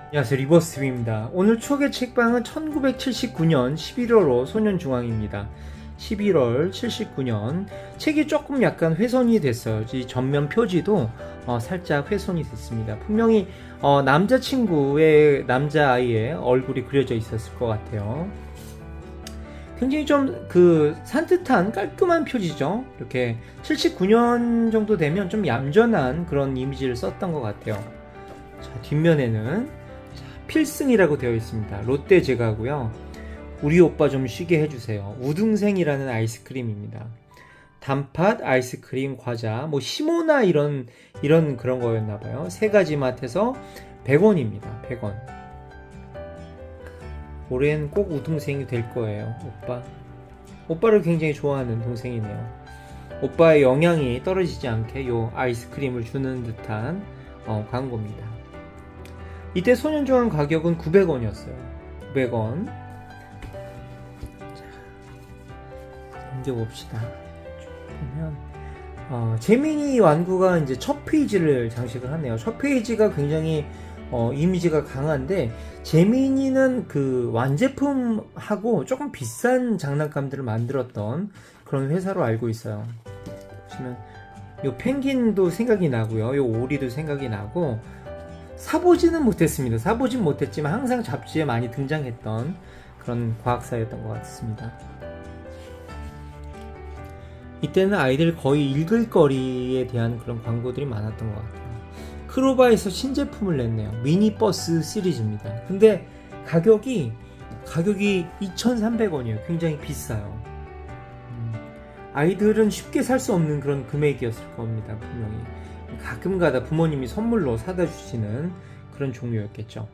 안녕하세요, 리버스입니다. 오늘 추억의 책방은 1979년 11월호 소년중앙입니다. 11월 79년 책이 조금 약간 훼손이 됐어요. 이 전면 표지도 살짝 훼손이 됐습니다. 분명히 남자친구의 남자아이의 얼굴이 그려져 있었을 것 같아요. 굉장히 좀 산뜻한 깔끔한 표지죠. 이렇게 79년 정도 되면 좀 얌전한 그런 이미지를 썼던 것 같아요. 자, 뒷면에는 필승이라고 되어 있습니다. 롯데 제과고요. 우리 오빠 좀 쉬게 해주세요. 우등생이라는 아이스크림입니다. 단팥 아이스크림 과자, 뭐 시모나 이런 그런 거였나봐요. 세 가지 맛에서 100원입니다. 100원. 올해는 꼭 우등생이 될 거예요. 오빠를 굉장히 좋아하는 동생이네요. 오빠의 영양이 떨어지지 않게 요 아이스크림을 주는 듯한 광고입니다. 이때 소년중앙 가격은 900원이었어요. 900원. 자, 넘겨봅시다. 보면 재민이 완구가 이제 첫 페이지를 장식을 하네요. 첫 페이지가 굉장히 이미지가 강한데, 재민이는 그 완제품하고 조금 비싼 장난감들을 만들었던 그런 회사로 알고 있어요. 보시면 요 펭귄도 생각이 나고요. 요 오리도 생각이 나고, 사보지는 못했습니다. 사보진 못했지만 항상 잡지에 많이 등장했던 그런 과학사였던 것 같습니다. 이때는 아이들 거의 읽을 거리에 대한 그런 광고들이 많았던 것 같아요. 크로바에서 신제품을 냈네요. 미니버스 시리즈입니다. 근데 가격이 2,300원이에요. 굉장히 비싸요. 아이들은 쉽게 살 수 없는 그런 금액이었을 겁니다. 분명히. 가끔가다 부모님이 선물로 사다 주시는 그런 종류였겠죠.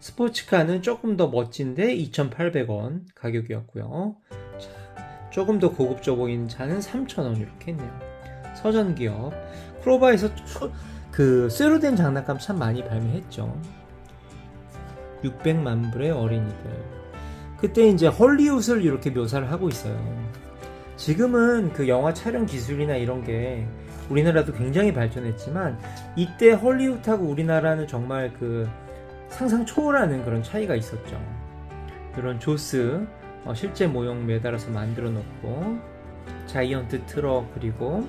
스포츠카는 조금 더 멋진데 2,800원 가격이었고요. 자, 조금 더 고급져 보이는 차는 3,000원 이렇게 했네요. 서전기업. 크로바에서 쇠로 된 장난감 참 많이 발매했죠. 600만 불의 어린이들. 그때 이제 헐리우드를 이렇게 묘사를 하고 있어요. 지금은 그 영화 촬영 기술이나 이런 게 우리나라도 굉장히 발전했지만, 이때 헐리우드하고 우리나라는 정말 상상 초월하는 그런 차이가 있었죠. 이런 조스 실제 모형 매달아서 만들어 놓고, 자이언트 트럭, 그리고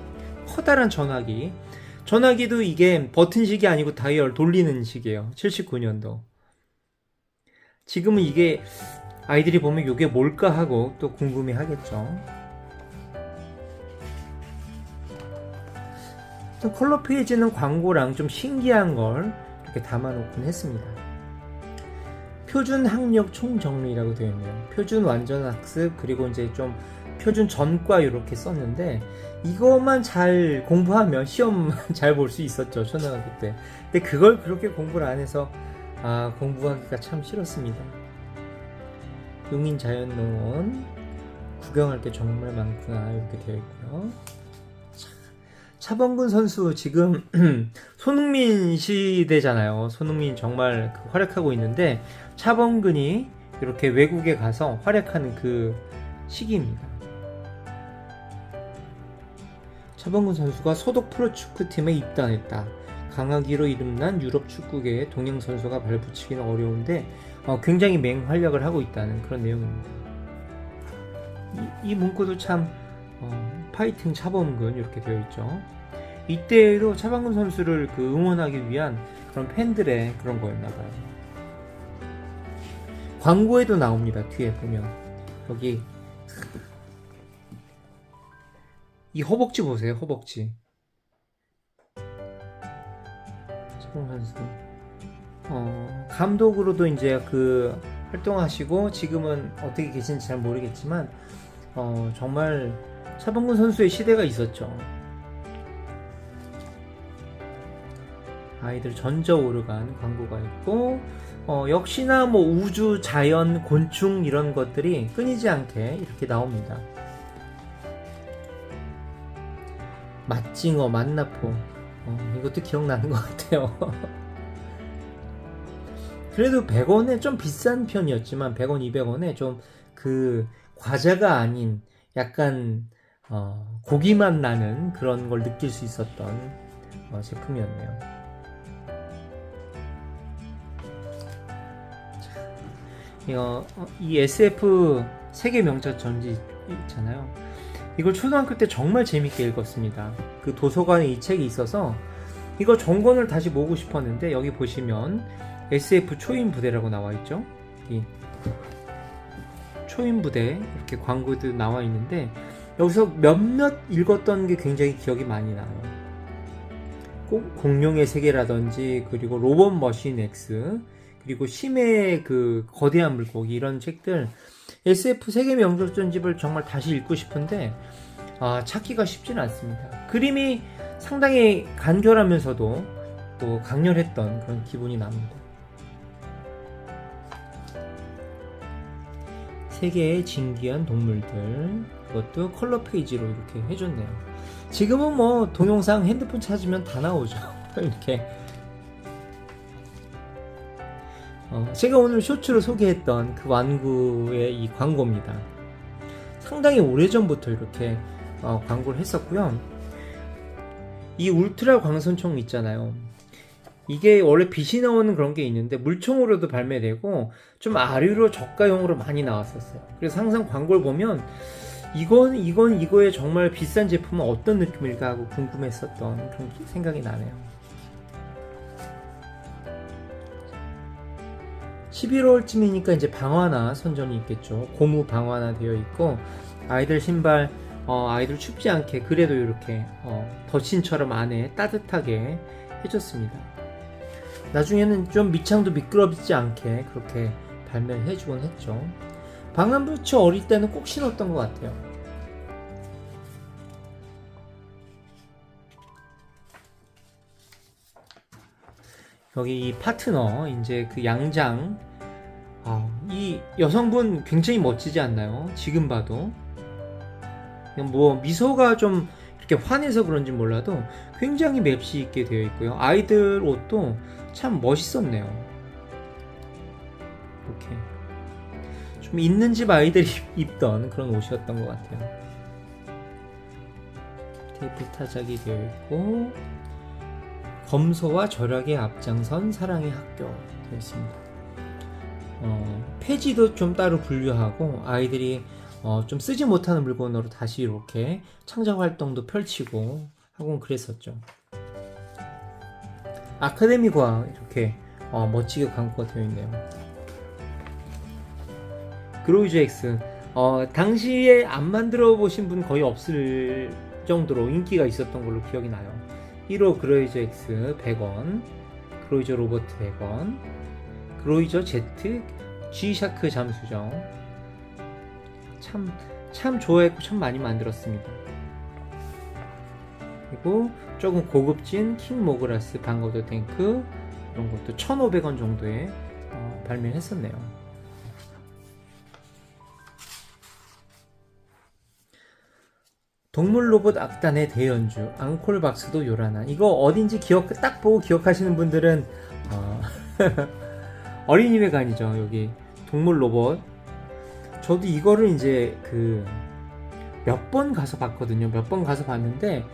커다란 전화기도 이게 버튼식이 아니고 다이얼 돌리는 식이에요. 79년도. 지금은 이게 아이들이 보면 이게 뭘까 하고 또 궁금해 하겠죠. 컬러 페이지는 광고랑 좀 신기한 걸 이렇게 담아놓곤 했습니다. 표준 학력 총정리라고 되어 있네요. 표준 완전 학습, 그리고 이제 좀 표준 전과 이렇게 썼는데, 이것만 잘 공부하면 시험 잘 볼 수 있었죠, 초등학교 때. 근데 그걸 그렇게 공부를 안 해서 공부하기가 참 싫었습니다. 용인자연농원 구경할 게 정말 많구나 이렇게 되어 있고요. 차범근 선수 지금 손흥민 시대잖아요. 손흥민 정말 활약하고 있는데, 차범근이 이렇게 외국에 가서 활약하는 그 시기입니다. 차범근 선수가 소속 프로축구팀에 입단했다. 강하기로 이름난 유럽 축구계의 동양 선수가 발붙이기는 어려운데 굉장히 맹활약을 하고 있다는 그런 내용입니다. 이 문구도 참 파이팅 차범근 이렇게 되어 있죠. 이때도 차범근 선수를 응원하기 위한 그런 팬들의 그런 거였나봐요. 광고에도 나옵니다. 뒤에 보면 여기 이 허벅지 보세요. 허벅지. 차범근 선수 감독으로도 이제 활동하시고, 지금은 어떻게 계신지 잘 모르겠지만 정말 차범근 선수의 시대가 있었죠. 아이들 전저오르간 광고가 있고, 역시나 뭐 우주, 자연, 곤충 이런 것들이 끊이지 않게 이렇게 나옵니다. 맛징어, 만나포, 이것도 기억나는 것 같아요. 그래도 100원에 좀 비싼 편이었지만, 100원, 200원에 좀 과자가 아닌 약간 고기맛 나는 그런 걸 느낄 수 있었던 제품이었네요. 이 SF 세계 명작 전지 있잖아요. 이걸 초등학교 때 정말 재밌게 읽었습니다. 그 도서관에 이 책이 있어서 이거 전권을 다시 모으고 싶었는데, 여기 보시면 SF 초인 부대라고 나와 있죠. 이 초인 부대 이렇게 광고도 나와 있는데, 여기서 몇몇 읽었던 게 굉장히 기억이 많이 나요. 꼭 공룡의 세계라든지, 그리고 로봇 머신 X, 그리고 심해의 그 거대한 물고기, 이런 책들 SF 세계 명작 전집을 정말 다시 읽고 싶은데 찾기가 쉽지는 않습니다. 그림이 상당히 간결하면서도 또 강렬했던 그런 기분이 납니다. 세계의 진귀한 동물들, 그것도 컬러 페이지로 이렇게 해줬네요. 지금은 뭐 동영상 핸드폰 찾으면 다 나오죠. 이렇게 제가 오늘 쇼츠로 소개했던 그 완구의 이 광고입니다. 상당히 오래전부터 이렇게 광고를 했었고요. 이 울트라 광선총 있잖아요. 이게 원래 빛이 나오는 그런 게 있는데 물총으로도 발매되고 좀 아류로 저가용으로 많이 나왔었어요. 그래서 항상 광고를 보면 이거에 정말 비싼 제품은 어떤 느낌일까 하고 궁금했었던 그런 생각이 나네요. 11월쯤이니까 이제 방화나 선전이 있겠죠. 고무 방화나 되어 있고, 아이들 신발, 아이들 춥지 않게 그래도 이렇게 덧신처럼 안에 따뜻하게 해줬습니다. 나중에는 좀 밑창도 미끄럽지 않게 그렇게 발매를 해주곤 했죠. 방한부츠 어릴 때는 꼭 신었던 것 같아요. 여기 이 파트너, 이제 그 양장, 이 여성분 굉장히 멋지지 않나요? 지금 봐도. 뭐 미소가 좀 이렇게 환해서 그런지 몰라도 굉장히 맵시 있게 되어 있고요. 아이들 옷도 참 멋있었네요. 이렇게 좀 있는 집 아이들이 입던 그런 옷이었던 것 같아요. 테이프 타작이 되어 있고, 검소와 절약의 앞장선 사랑의 학교 되어 있습니다. 폐지도 좀 따로 분류하고, 아이들이 좀 쓰지 못하는 물건으로 다시 이렇게 창작 활동도 펼치고 하고 그랬었죠. 아카데미과 이렇게 멋지게 광고가 되어 있네요. 그로이즈 X, 당시에 안 만들어 보신 분 거의 없을 정도로 인기가 있었던 걸로 기억이 나요. 1호 그로이저 X 100원, 그로이저 로버트 100원, 그로이저 Z G샤크 잠수정, 참 좋아했고 참 많이 만들었습니다. 그리고 조금 고급진 킹 모그라스 방어도 탱크, 이런 것도 1,500원 정도에 발매를 했었네요. 동물 로봇 악단의 대연주, 앙콜박스도 요란한. 이거 어딘지 딱 보고 기억하시는 분들은 어린이회관이죠. 여기 동물 로봇. 저도 이거를 이제 몇 번 가서 봤거든요. 몇 번 가서 봤는데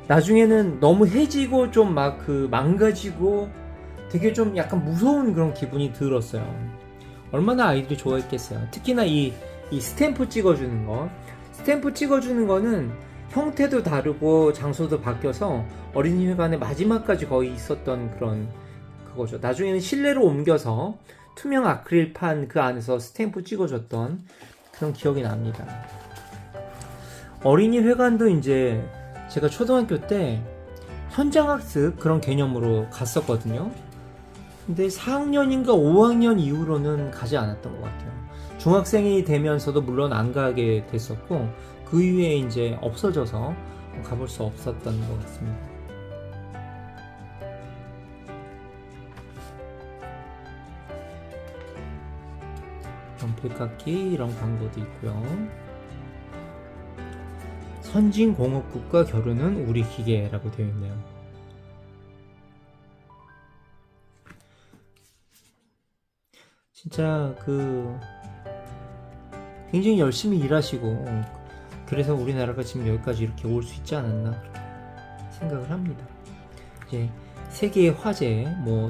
나중에는 너무 해지고 좀 막 망가지고 되게 좀 약간 무서운 그런 기분이 들었어요. 얼마나 아이들이 좋아했겠어요. 특히나 이 스탬프 찍어주는 거. 스탬프 찍어주는 거는 형태도 다르고 장소도 바뀌어서 어린이회관의 마지막까지 거의 있었던 그런 그거죠. 나중에는 실내로 옮겨서 투명 아크릴판 그 안에서 스탬프 찍어줬던 그런 기억이 납니다. 어린이회관도 이제 제가 초등학교 때 현장학습 그런 개념으로 갔었거든요. 근데 4학년인가 5학년 이후로는 가지 않았던 것 같아요. 중학생이 되면서도 물론 안 가게 됐었고, 그 이후에 이제 없어져서 가볼 수 없었던 것 같습니다. 이런 백악기, 이런 광고도 있고요. 선진공업국가 결혼은 우리 기계라고 되어 있네요. 진짜 굉장히 열심히 일하시고, 그래서 우리나라가 지금 여기까지 이렇게 올 수 있지 않았나 그렇게 생각을 합니다. 이제 세계의 화제, 뭐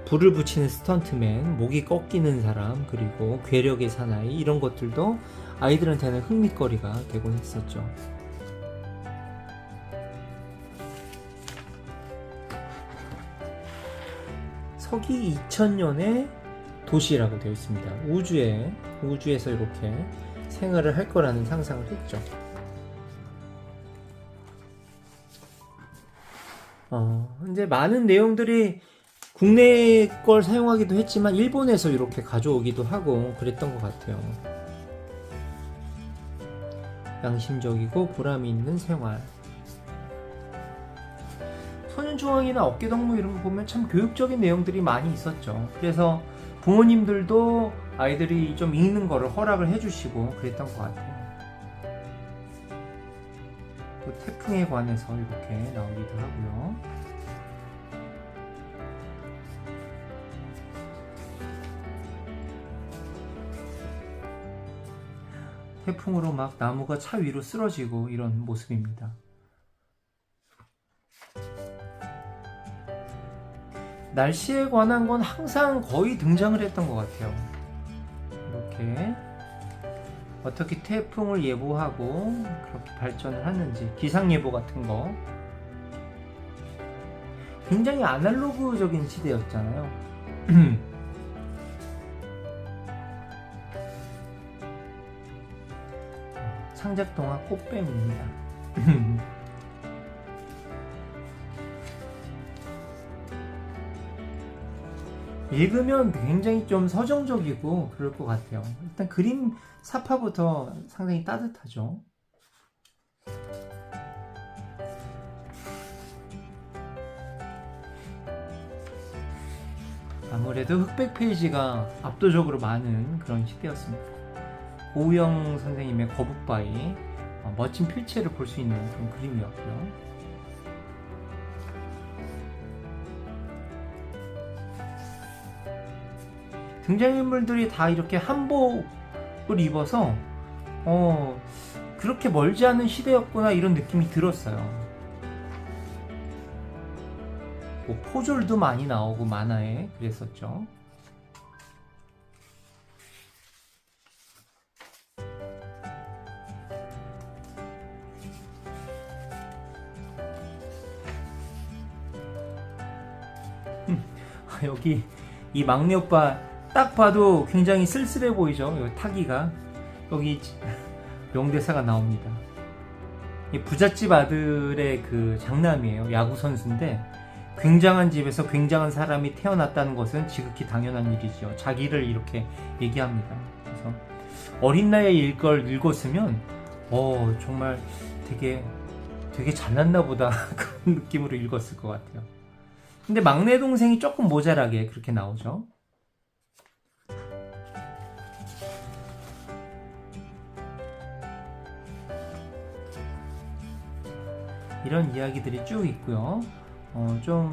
불을 붙이는 스턴트맨, 목이 꺾이는 사람, 그리고 괴력의 사나이, 이런 것들도 아이들한테는 흥미거리가 되곤 했었죠. 서기 2000년의 도시라고 되어 있습니다. 우주에서 이렇게 생활을 할 거라는 상상을 했죠. 이제 많은 내용들이 국내 걸 사용하기도 했지만 일본에서 이렇게 가져오기도 하고 그랬던 것 같아요. 양심적이고 보람이 있는 생활. 소년중앙이나 어깨동무 이런 거 보면 참 교육적인 내용들이 많이 있었죠. 그래서 부모님들도 아이들이 좀 읽는 거를 허락을 해주시고 그랬던 것 같아요. 또 태풍에 관해서 이렇게 나오기도 하고요. 태풍으로 막 나무가 차 위로 쓰러지고 이런 모습입니다. 날씨에 관한 건 항상 거의 등장을 했던 것 같아요. 이렇게 어떻게 태풍을 예보하고 그렇게 발전을 하는지, 기상예보 같은 거. 굉장히 아날로그적인 시대였잖아요. 창작동화 꽃뱀입니다. 읽으면 굉장히 좀 서정적이고 그럴 것 같아요. 일단 그림 사파부터 상당히 따뜻하죠. 아무래도 흑백 페이지가 압도적으로 많은 그런 시대였습니다. 고우영 선생님의 거북바위, 멋진 필체를 볼 수 있는 그런 그림이었고요. 등장인물들이 다 이렇게 한복을 입어서 그렇게 멀지 않은 시대였구나 이런 느낌이 들었어요. 뭐 포졸도 많이 나오고 만화에 그랬었죠. 여기 이 막내 오빠 딱 봐도 굉장히 쓸쓸해 보이죠. 여기 타기가 여기 명대사가 나옵니다. 이 부잣집 아들의 그 장남이에요. 야구 선수인데 굉장한 집에서 굉장한 사람이 태어났다는 것은 지극히 당연한 일이죠. 자기를 이렇게 얘기합니다. 그래서 어린 나이에 이걸 읽었으면 정말 되게 잘났나 보다 그런 느낌으로 읽었을 것 같아요. 근데 막내 동생이 조금 모자라게 그렇게 나오죠. 이런 이야기들이 쭉 있고요. 좀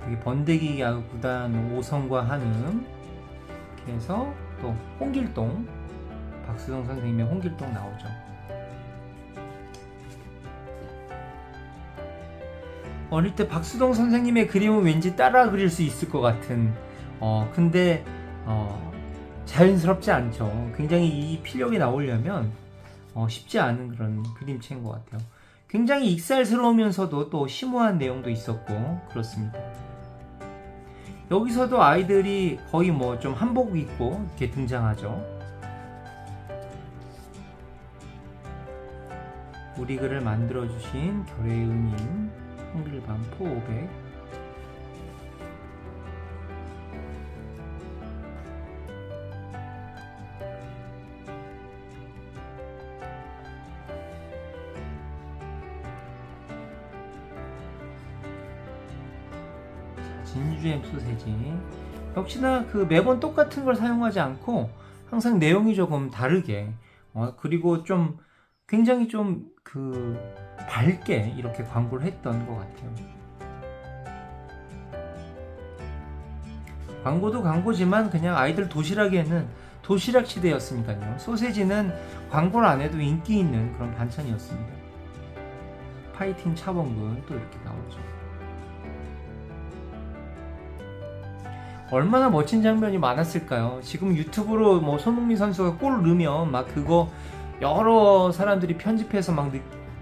여기 번데기 야구구단 오성과 한음 이렇게 해서 또 홍길동, 박수동 선생님의 홍길동 나오죠. 어릴 때 박수동 선생님의 그림은 왠지 따라 그릴 수 있을 것 같은 근데 자연스럽지 않죠. 굉장히 이 필력이 나오려면 쉽지 않은 그런 그림체인 것 같아요. 굉장히 익살스러우면서도 또 심오한 내용도 있었고 그렇습니다. 여기서도 아이들이 거의 뭐 좀 한복 입고 이렇게 등장하죠. 우리 글을 만들어주신 결의은님, 한글반 포500. 진주엠 소세지. 역시나 그 매번 똑같은 걸 사용하지 않고 항상 내용이 조금 다르게 그리고 좀 굉장히 좀 밝게 이렇게 광고를 했던 것 같아요. 광고도 광고지만 그냥 아이들 도시락에는 도시락 시대였으니까요. 소세지는 광고를 안 해도 인기 있는 그런 반찬이었습니다. 파이팅 차범근 또 이렇게 나오죠. 얼마나 멋진 장면이 많았을까요? 지금 유튜브로 뭐 손흥민 선수가 골 넣으면 막 그거 여러 사람들이 편집해서 막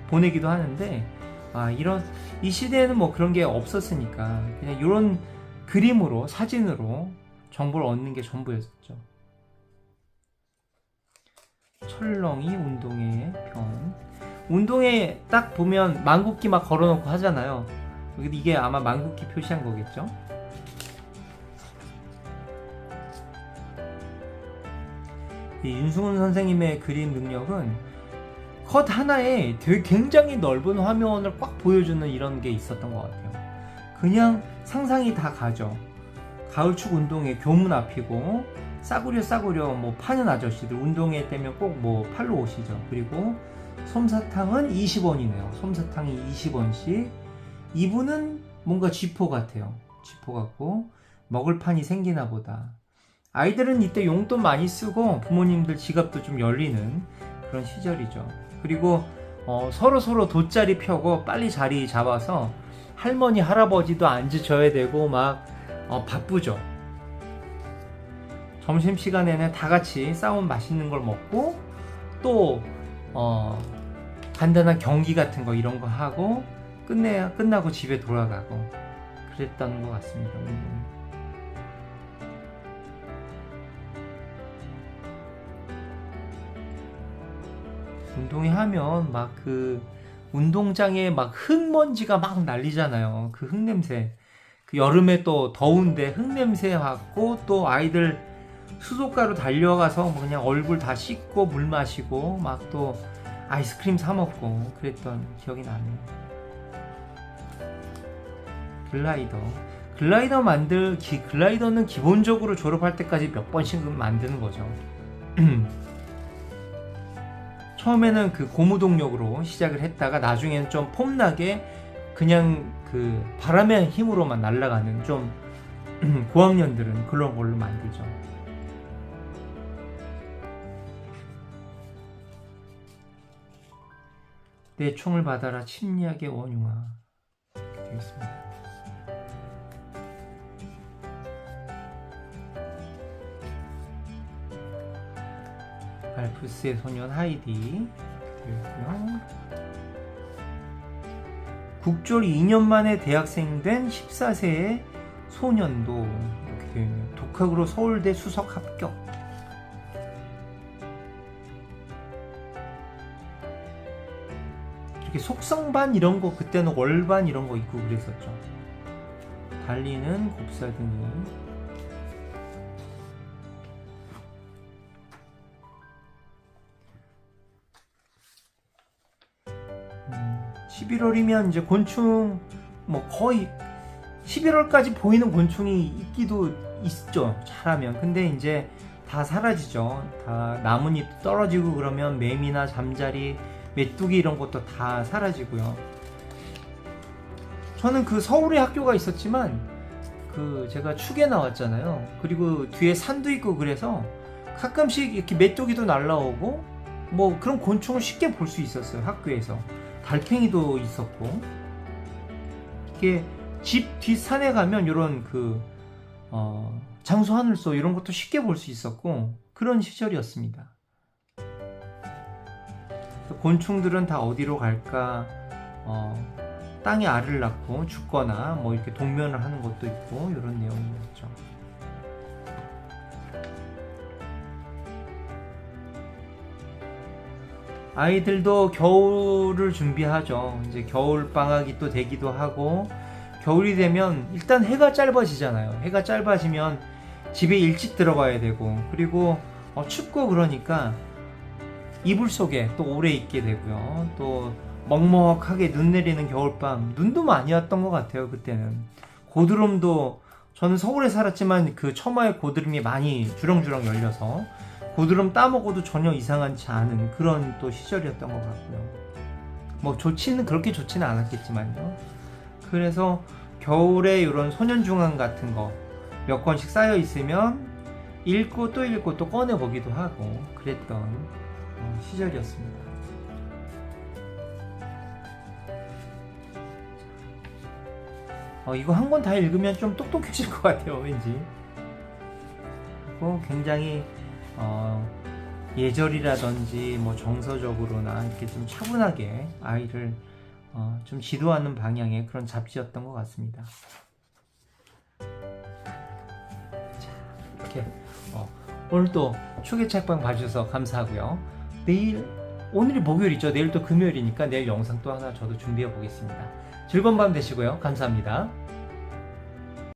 보내기도 하는데, 이런 이 시대에는 뭐 그런 게 없었으니까 그냥 이런 그림으로, 사진으로 정보를 얻는 게 전부였죠. 철렁이 운동회 편. 운동회 딱 보면 망국기 막 걸어놓고 하잖아요. 이게 아마 망국기 표시한 거겠죠. 이 윤승훈 선생님의 그림 능력은 컷 하나에 되게 굉장히 넓은 화면을 꽉 보여주는 이런 게 있었던 것 같아요. 그냥 상상이 다 가죠. 가을축 운동회 교문 앞이고, 싸구려 뭐 파는 아저씨들 운동회 때면 꼭 뭐 팔러 오시죠. 그리고 솜사탕은 20원이네요. 솜사탕이 20원씩. 이분은 뭔가 쥐포 같아요. 쥐포 같고 먹을 판이 생기나 보다. 아이들은 이때 용돈 많이 쓰고 부모님들 지갑도 좀 열리는 그런 시절이죠. 그리고 서로 돗자리 펴고 빨리 자리 잡아서 할머니 할아버지도 앉으셔야 되고 막 바쁘죠. 점심시간에는 다 같이 싸운 맛있는 걸 먹고, 또 간단한 경기 같은 거 이런 거 하고 끝나고 집에 돌아가고 그랬던 것 같습니다. 운동회 하면 막 그 운동장에 막 흙먼지가 막 날리잖아요. 그 흙냄새. 그 여름에 또 더운데 흙냄새 맡고, 또 아이들 수도가로 달려가서 뭐 그냥 얼굴 다 씻고 물 마시고 막 또 아이스크림 사 먹고 그랬던 기억이 나네요. 글라이더는 기본적으로 졸업할 때까지 몇 번씩 만드는 거죠. 처음에는 그 고무동력으로 시작을 했다가 나중에는 좀 폼나게 그냥 그 바람의 힘으로만 날아가는, 좀 고학년들은 그런 걸로 만들죠. 내 총을 받아라 침략의 원흉아 되겠습니다. 알프스의 소년 하이디 되었고요. 국졸 2년 만에 대학생 된 14세의 소년도 이렇게 되어 있네요. 독학으로 서울대 수석 합격. 이렇게 속성반 이런 거, 그때는 월반 이런 거 있고 그랬었죠. 달리는 곱사등이. 11월이면 이제 곤충 뭐 거의 11월까지 보이는 곤충이 있기도 있죠, 잘하면. 근데 이제 다 사라지죠. 다 나뭇잎 떨어지고 그러면 매미나 잠자리, 메뚜기 이런 것도 다 사라지고요. 저는 그 서울에 학교가 있었지만 그 제가 축에 나왔잖아요. 그리고 뒤에 산도 있고 그래서 가끔씩 이렇게 메뚜기도 날라오고 뭐 그런 곤충을 쉽게 볼 수 있었어요, 학교에서. 달팽이도 있었고. 이게 집 뒷산에 가면 이런 그 장수하늘소 이런 것도 쉽게 볼 수 있었고 그런 시절이었습니다. 곤충들은 다 어디로 갈까? 땅에 알을 낳고 죽거나 뭐 이렇게 동면을 하는 것도 있고 이런 내용이었죠. 아이들도 겨울을 준비하죠. 이제 겨울 방학이 또 되기도 하고, 겨울이 되면 일단 해가 짧아지잖아요. 해가 짧아지면 집에 일찍 들어가야 되고, 그리고 춥고 그러니까 이불 속에 또 오래 있게 되고요. 또 먹먹하게 눈 내리는 겨울밤, 눈도 많이 왔던 것 같아요. 그때는 고드름도, 저는 서울에 살았지만 그 처마에 고드름이 많이 주렁주렁 열려서 고드름 따먹어도 전혀 이상하지 않은 그런 또 시절이었던 것 같고요. 뭐 그렇게 좋지는 않았겠지만요. 그래서 겨울에 이런 소년중앙 같은 거 몇 권씩 쌓여 있으면 읽고 또 꺼내보기도 하고 그랬던 시절이었습니다. 이거 한 권 다 읽으면 좀 똑똑해질 것 같아요, 왠지. 있고 굉장히 예절이라든지 뭐 정서적으로나 이렇게 좀 차분하게 아이를 좀 지도하는 방향의 그런 잡지였던 것 같습니다. 자, 이렇게 오늘 또 추계 책방 봐주셔서 감사하고요. 오늘이 목요일이죠. 내일 또 금요일이니까 내일 영상 또 하나 저도 준비해 보겠습니다. 즐거운 밤 되시고요. 감사합니다.